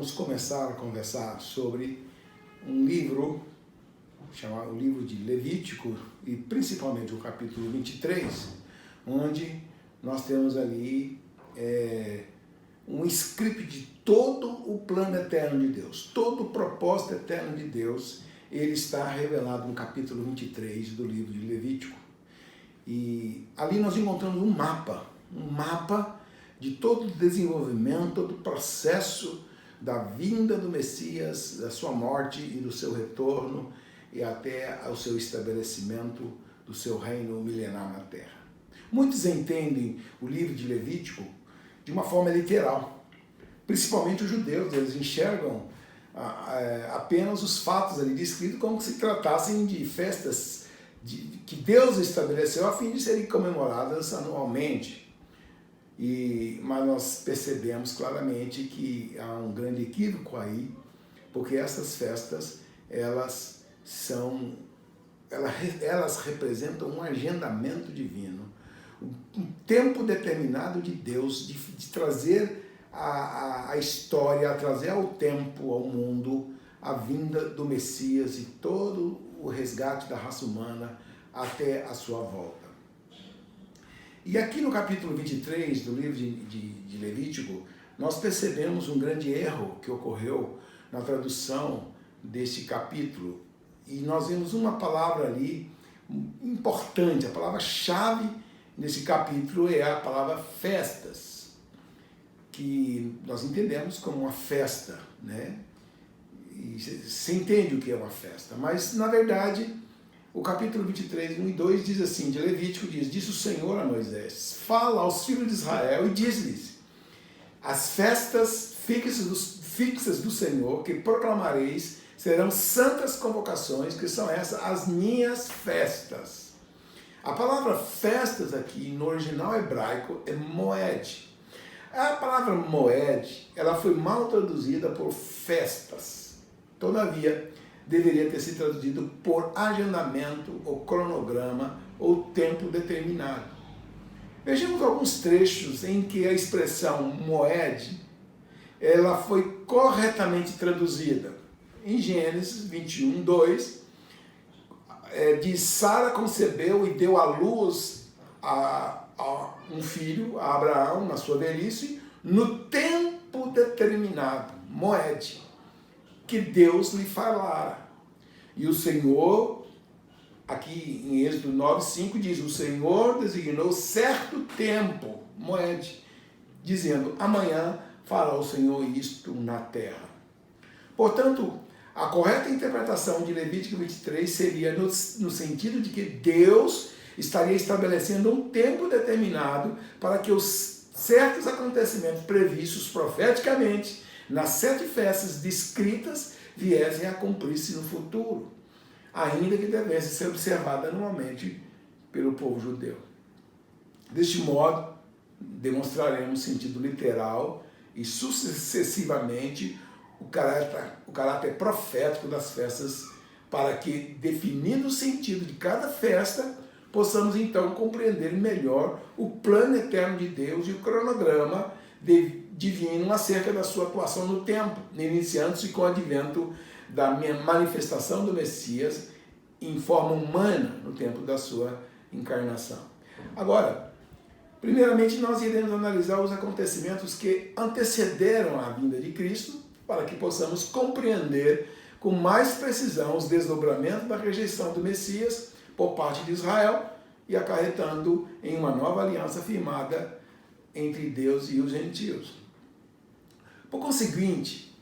vamos começar a conversar sobre um livro, chamado o livro de Levítico, e principalmente o capítulo 23, onde nós temos ali um script de todo o plano eterno de Deus, todo o propósito eterno de Deus, ele está revelado no capítulo 23 do livro de Levítico. E ali nós encontramos um mapa de todo o desenvolvimento, todo o processo da vinda do Messias, da sua morte e do seu retorno, e até ao seu estabelecimento do seu reino milenar na terra. Muitos entendem o livro de Levítico de uma forma literal, principalmente os judeus. Eles enxergam apenas os fatos ali descritos como se tratassem de festas que Deus estabeleceu a fim de serem comemoradas anualmente. Mas nós percebemos claramente que há um grande equívoco aí, porque essas festas, elas representam um agendamento divino, um tempo determinado de Deus de trazer a história, a trazer ao tempo, ao mundo, a vinda do Messias e todo o resgate da raça humana até a sua volta. E aqui no capítulo 23 do livro de Levítico, nós percebemos um grande erro que ocorreu na tradução deste capítulo. E nós vemos uma palavra ali importante, a palavra-chave nesse capítulo é a palavra festas, que nós entendemos como uma festa, né? E você entende o que é uma festa, mas na verdade o capítulo 23, 1 e 2 diz assim, de Levítico diz: disse o Senhor a Moisés, fala aos filhos de Israel e diz-lhes, as festas fixas do Senhor que proclamareis serão santas convocações, que são essas as minhas festas. A palavra festas aqui no original hebraico é moed. A palavra moed, ela foi mal traduzida por festas. Todavia, deveria ter sido traduzido por agendamento, ou cronograma, ou tempo determinado. Vejamos alguns trechos em que a expressão moed, ela foi corretamente traduzida. Em Gênesis 21, 2, diz, Sara concebeu e deu à luz a um filho, a Abraão, na sua velhice, no tempo determinado, moed, que Deus lhe falara. E o Senhor, aqui em Êxodo 9:5 diz, o Senhor designou certo tempo, moed, dizendo, amanhã fará o Senhor isto na terra. Portanto, a correta interpretação de Levítico 23 seria no sentido de que Deus estaria estabelecendo um tempo determinado para que os certos acontecimentos previstos profeticamente nas 7 festas descritas viessem a cumprir-se no futuro, ainda que devessem ser observadas anualmente pelo povo judeu. Deste modo, demonstraremos sentido literal e sucessivamente o caráter profético das festas, para que, definindo o sentido de cada festa, possamos então compreender melhor o plano eterno de Deus e o cronograma divino acerca da sua atuação no tempo, iniciando-se com o advento da manifestação do Messias em forma humana no tempo da sua encarnação. Agora, primeiramente nós iremos analisar os acontecimentos que antecederam a vinda de Cristo, para que possamos compreender com mais precisão os desdobramentos da rejeição do Messias por parte de Israel e acarretando em uma nova aliança firmada entre Deus e os gentios. Por conseguinte,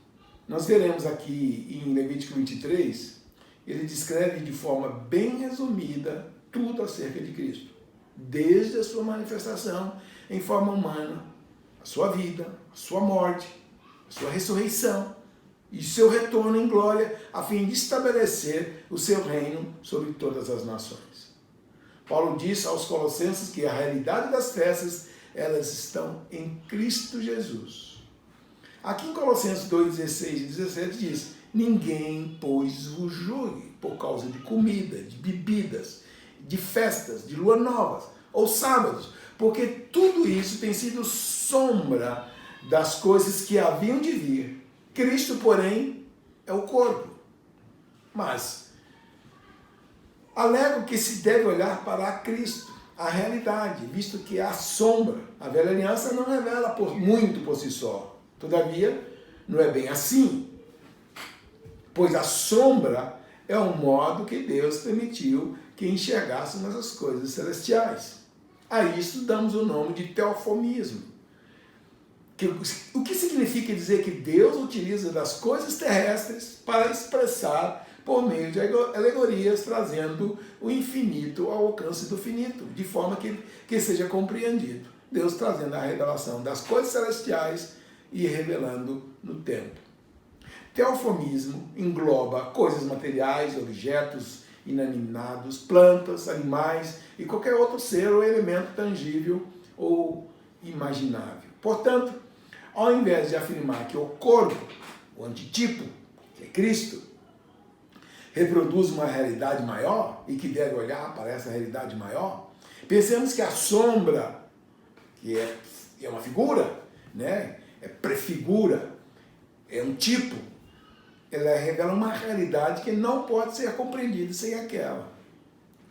nós veremos aqui em Levítico 23, ele descreve de forma bem resumida tudo acerca de Cristo, desde a sua manifestação em forma humana, a sua vida, a sua morte, sua ressurreição e seu retorno em glória, a fim de estabelecer o seu reino sobre todas as nações. Paulo diz aos Colossenses que a realidade das festas, elas estão em Cristo Jesus. Aqui em Colossenses 2, 16 e 17 diz, ninguém, pois, vos julgue por causa de comida, de bebidas, de festas, de lua novas ou sábados, porque tudo isso tem sido sombra das coisas que haviam de vir, Cristo, porém, é o corpo. Mas alego que se deve olhar para Cristo, a realidade, visto que a sombra, a velha aliança não revela muito por si só. Todavia, não é bem assim, pois a sombra é o modo que Deus permitiu que enxergássemos as coisas celestiais. A isto damos o nome de teofonismo. O que significa dizer que Deus utiliza das coisas terrestres para expressar por meio de alegorias, trazendo o infinito ao alcance do finito, de forma que seja compreendido. Deus trazendo a revelação das coisas celestiais e revelando no tempo. Teofonismo engloba coisas materiais, objetos inanimados, plantas, animais e qualquer outro ser ou elemento tangível ou imaginável. Portanto, ao invés de afirmar que o corpo, o antitipo, que é Cristo, reproduz uma realidade maior e que deve olhar para essa realidade maior, pensemos que a sombra, que é uma figura, né? É prefigura, é um tipo, ela revela uma realidade que não pode ser compreendida sem aquela.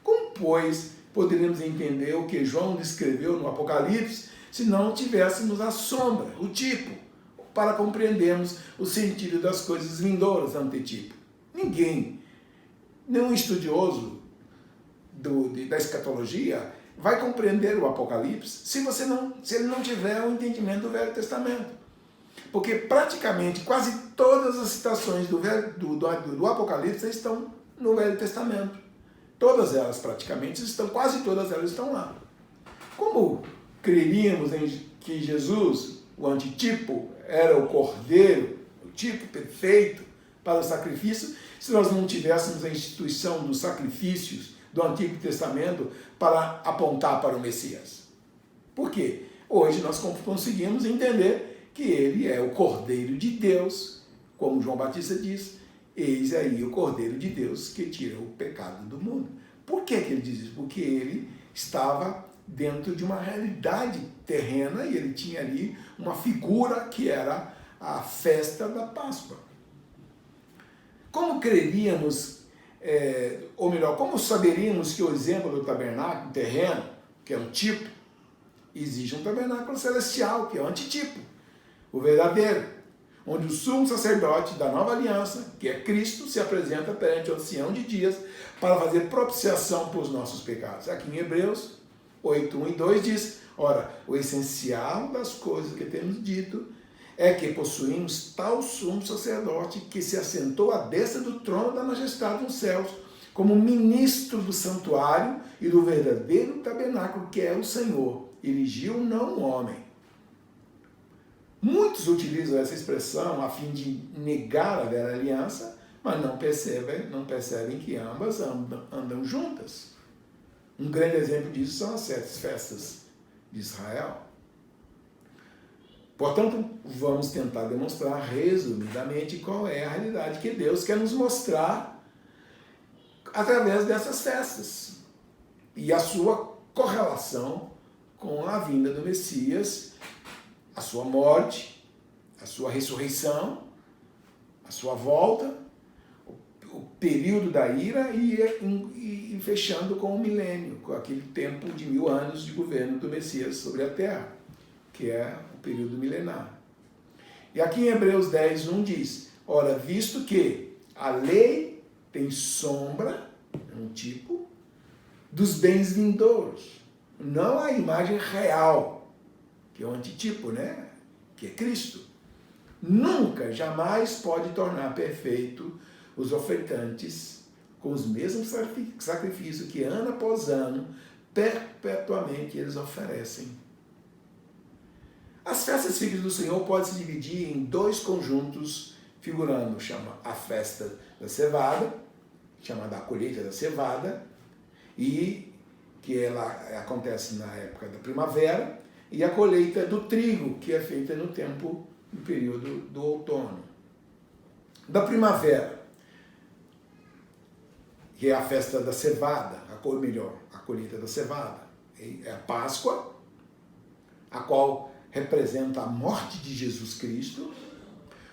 Como, pois, poderíamos entender o que João descreveu no Apocalipse se não tivéssemos a sombra, o tipo, para compreendermos o sentido das coisas vindouras, antetipo? Ninguém, nenhum estudioso da escatologia vai compreender o Apocalipse se ele não tiver o entendimento do Velho Testamento. Porque praticamente quase todas as citações do Apocalipse estão no Velho Testamento. Todas elas praticamente quase todas elas estão lá. Como creríamos em que Jesus, o antitipo, era o cordeiro, o tipo perfeito para o sacrifício, se nós não tivéssemos a instituição dos sacrifícios do Antigo Testamento para apontar para o Messias? Por quê? Hoje nós conseguimos entender que ele é o Cordeiro de Deus, como João Batista diz, eis aí o Cordeiro de Deus que tira o pecado do mundo. Por que ele diz isso? Porque ele estava dentro de uma realidade terrena e ele tinha ali uma figura que era a festa da Páscoa. Como creríamos, ou melhor, como saberíamos que o exemplo do tabernáculo terreno, que é um tipo, exige um tabernáculo celestial, que é o antitipo, o verdadeiro, onde o sumo sacerdote da nova aliança, que é Cristo, se apresenta perante o ancião de dias para fazer propiciação por os nossos pecados. Aqui em Hebreus 8, 1 e 2 diz, ora, o essencial das coisas que temos dito é que possuímos tal sumo sacerdote que se assentou à destra do trono da majestade nos céus, como ministro do santuário e do verdadeiro tabernáculo que é o Senhor, erigiu não um homem. Muitos utilizam essa expressão a fim de negar a velha aliança, mas não percebem que ambas andam juntas. Um grande exemplo disso são as 7 festas de Israel. Portanto, vamos tentar demonstrar resumidamente qual é a realidade que Deus quer nos mostrar através dessas festas e a sua correlação com a vinda do Messias, a sua morte, a sua ressurreição, a sua volta, o período da ira e fechando com o milênio, com aquele tempo de 1000 anos de governo do Messias sobre a terra, que é o período milenar. E aqui em Hebreus 10, 1 diz, ora, visto que a lei tem sombra, um tipo, dos bens vindouros, não a imagem real, que é o antitipo, né? Que é Cristo, nunca, jamais pode tornar perfeito os ofertantes com os mesmos sacrifícios que ano após ano, perpetuamente eles oferecem. As festas filhas do Senhor podem se dividir em 2 conjuntos, figurando, chama a festa da cevada, chamada a colheita da cevada, e que ela acontece na época da primavera, e a colheita do trigo, que é feita no período do outono. Da primavera, que é a festa da cevada, a colheita da cevada, é a Páscoa, a qual representa a morte de Jesus Cristo,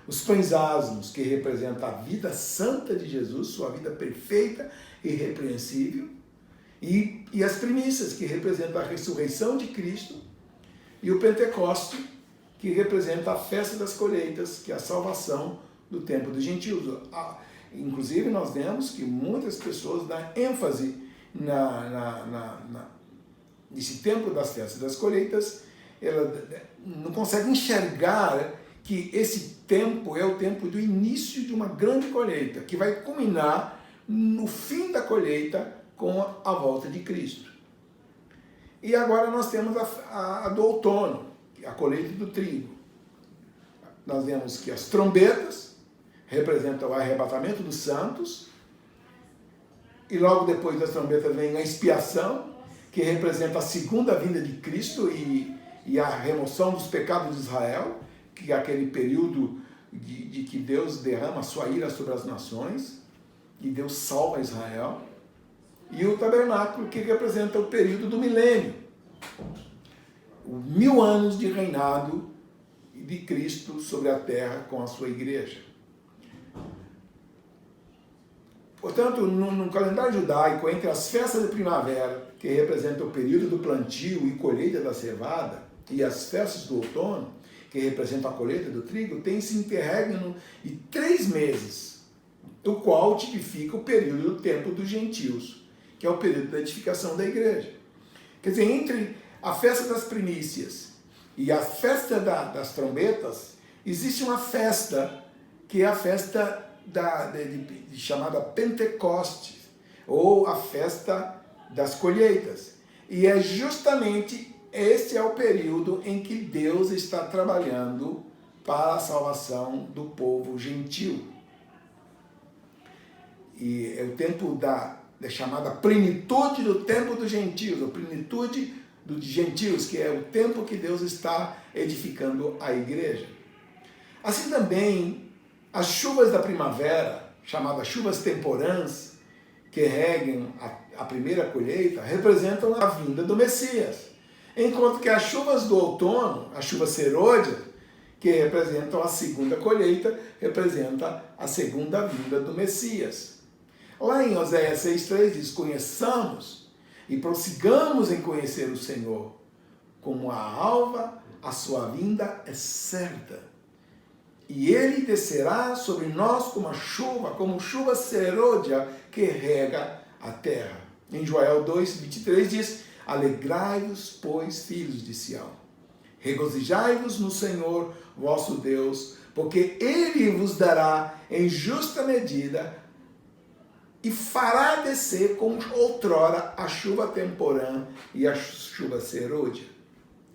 Os pães asmos, que representam a vida santa de Jesus, sua vida perfeita e irrepreensível, e as primícias, que representam a ressurreição de Cristo, e o Pentecoste, que representa a festa das colheitas, que é a salvação do tempo dos gentios. Inclusive, nós vemos que muitas pessoas dão ênfase nesse tempo das festas das colheitas, ela não consegue enxergar que esse tempo é o tempo do início de uma grande colheita, que vai culminar no fim da colheita com a volta de Cristo. E agora nós temos a do outono, a colheita do trigo. Nós vemos que as trombetas representam o arrebatamento dos santos, e logo depois das trombetas vem a expiação, que representa a segunda vinda de Cristo e a remoção dos pecados de Israel, que é aquele período de que Deus derrama a sua ira sobre as nações, e Deus salva Israel. E o tabernáculo, que representa o período do milênio, os 1000 anos de reinado de Cristo sobre a terra com a sua igreja. Portanto, no calendário judaico, entre as festas de primavera, que representam o período do plantio e colheita da cevada, e as festas do outono, que representam a colheita do trigo, tem esse interregno de 3 meses, o qual tipifica o período do tempo dos gentios, que é o período da edificação da igreja. Quer dizer, entre a festa das primícias e a festa das trombetas, existe uma festa, que é a festa chamada Pentecoste, ou a festa das colheitas. E é justamente esse é o período em que Deus está trabalhando para a salvação do povo gentil. E é o tempo da chamada plenitude do tempo dos gentios, a plenitude dos gentios, que é o tempo que Deus está edificando a igreja. Assim também, as chuvas da primavera, chamadas chuvas temporãs, que regem a primeira colheita, representam a vinda do Messias. Enquanto que as chuvas do outono, as chuvas serôdias, que representam a segunda colheita, representa a segunda vinda do Messias. Lá em Oséias 6,3 diz: conheçamos e prossigamos em conhecer o Senhor. Como a alva, a sua vinda é certa. E ele descerá sobre nós como chuva serôdia que rega a terra. Em Joel 2,23 diz: alegrai-vos, pois, filhos de Sião. Regozijai-vos no Senhor, vosso Deus, porque ele vos dará em justa medida e fará descer como outrora a chuva temporã e a chuva serôdia.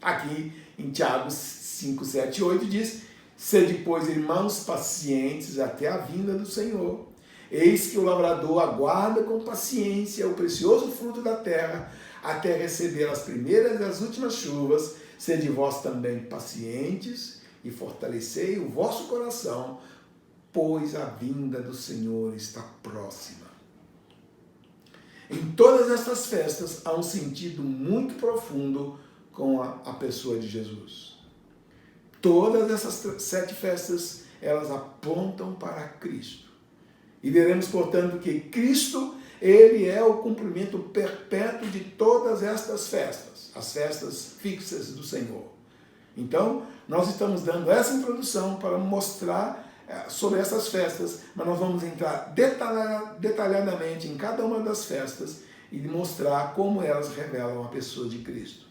Aqui em Tiago 5, 7 e 8 diz: sede, pois, irmãos, pacientes até a vinda do Senhor. Eis que o lavrador aguarda com paciência o precioso fruto da terra, até receber as primeiras e as últimas chuvas. Sede vós também pacientes e fortalecei o vosso coração, pois a vinda do Senhor está próxima. Em todas estas festas há um sentido muito profundo com a pessoa de Jesus. Todas essas 7 festas, elas apontam para Cristo. E veremos, portanto, que Cristo, ele é o cumprimento perpétuo de todas estas festas, as festas fixas do Senhor. Então, nós estamos dando essa introdução para mostrar sobre essas festas, mas nós vamos entrar detalhadamente em cada uma das festas e mostrar como elas revelam a pessoa de Cristo.